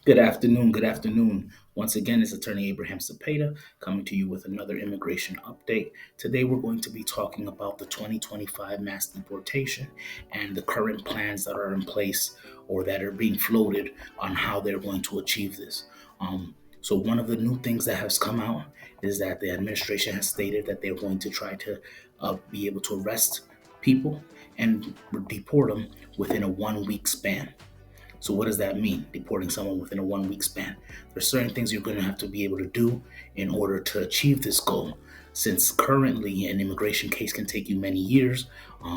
Good afternoon. Good afternoon. Once again, it's Attorney Abraham Cepeda coming to you with another immigration update. Today, we're going to be talking about the 2025 mass deportation and the current plans that are in place or that are being floated on how they're going to achieve this. One of the new things that has come out is that the administration has stated that they're going to try to be able to arrest people and deport them within a 1 week span. So what does that mean? Deporting someone within a 1 week span. There's certain things you're going to have to be able to do in order to achieve this goal. Since currently an immigration case can take you many years,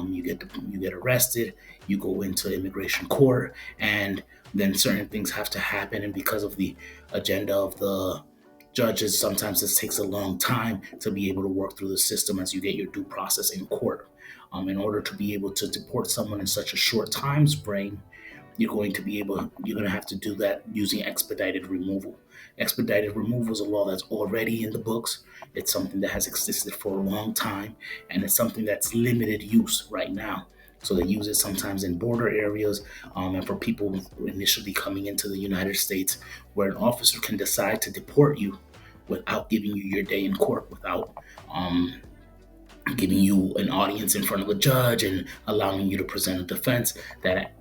you get arrested, you go into immigration court, and then certain things have to happen. And because of the agenda of the judges, sometimes this takes a long time to be able to work through the system as you get your due process in court. In order to be able to deport someone in such a short time frame, you're going to have to do that using expedited removal. Expedited removal is a law that's already in the books. It's something that has existed for a long time, and it's something that's limited use right now. So they use it sometimes in border areas, and for people initially coming into the United States, where an officer can decide to deport you without giving you your day in court, without giving you an audience in front of a judge and allowing you to present a defense. That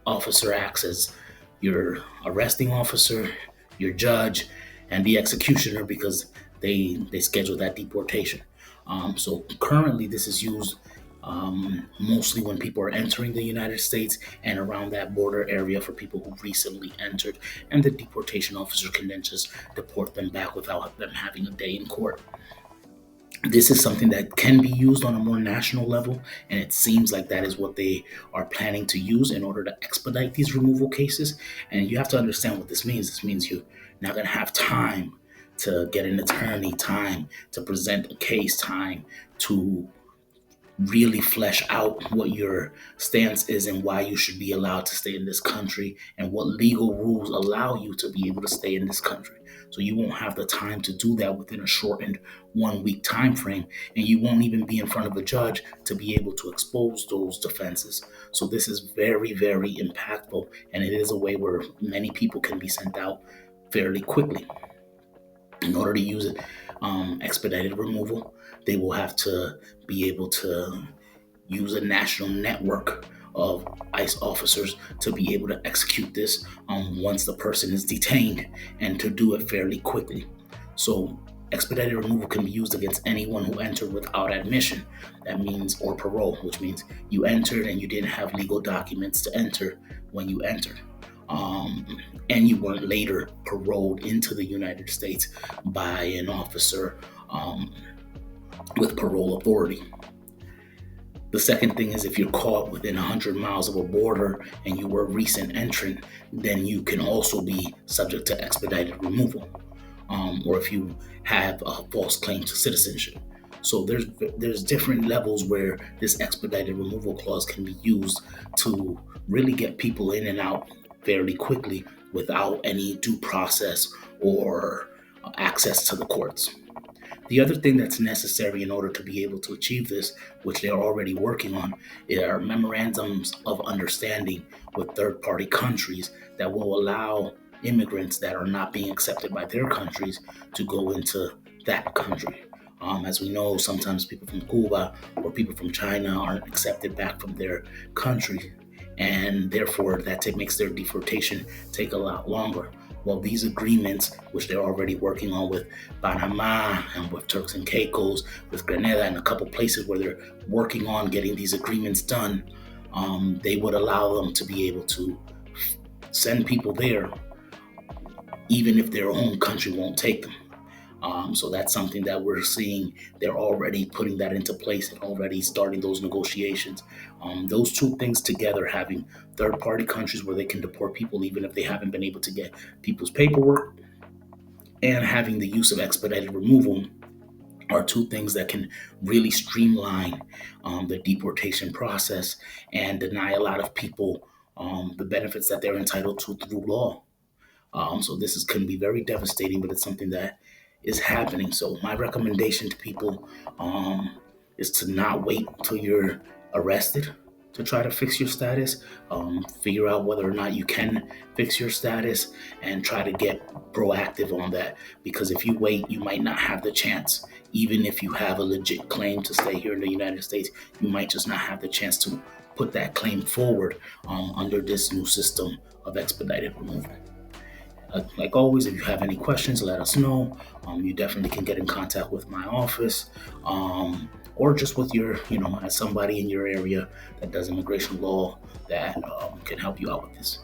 officer acts as your arresting officer, your judge, and the executioner because they schedule that deportation. So currently, this is used mostly when people are entering the United States and around that border area for people who recently entered, and the deportation officer can then just deport them back without them having a day in court. This is something that can be used on a more national level, and it seems like that is what they are planning to use in order to expedite these removal cases. And you have to understand what this means. This means you're not going to have time to get an attorney, time to present a case, time to really flesh out what your stance is and why you should be allowed to stay in this country and what legal rules allow you to be able to stay in this country. So you won't have the time to do that within a shortened 1 week time frame, and you won't even be in front of a judge to be able to expose those defenses. So this is very, very impactful, and it is a way where many people can be sent out fairly quickly. In order to use it, expedited removal, they will have to be able to use a national network of ICE officers to be able to execute this once the person is detained, and to do it fairly quickly. So expedited removal can be used against anyone who entered without admission. That means, or parole, which means you entered and you didn't have legal documents to enter when you entered. Um, and you weren't later paroled into the United States by an officer with parole authority. The second thing is if you're caught within 100 miles of a border and you were a recent entrant, then you can also be subject to expedited removal. Or if you have a false claim to citizenship. So there's different levels where this expedited removal clause can be used to really get people in and out fairly quickly without any due process or access to the courts. The other thing that's necessary in order to be able to achieve this, which they're already working on, are memorandums of understanding with third party countries that will allow immigrants that are not being accepted by their countries to go into that country. As we know, sometimes people from Cuba or people from China aren't accepted back from their country, and therefore makes their deportation take a lot longer. Well, these agreements, which they're already working on with Panama and with Turks and Caicos, with Grenada, and a couple places where they're working on getting these agreements done, they would allow them to be able to send people there, even if their own country won't take them. So that's something that we're seeing. They're already putting that into place and already starting those negotiations. Those two things together, having third party countries where they can deport people even if they haven't been able to get people's paperwork, and having the use of expedited removal, are two things that can really streamline the deportation process and deny a lot of people the benefits that they're entitled to through law. So can be very devastating, but it's something that is happening. So my recommendation to people is to not wait till you're arrested, to try to fix your status. Figure out whether or not you can fix your status and try to get proactive on that. Because if you wait, you might not have the chance. Even if you have a legit claim to stay here in the United States, you might just not have the chance to put that claim forward under this new system of expedited removal. Like always, if you have any questions, let us know. You definitely can get in contact with my office, or just with your, somebody in your area that does immigration law that can help you out with this.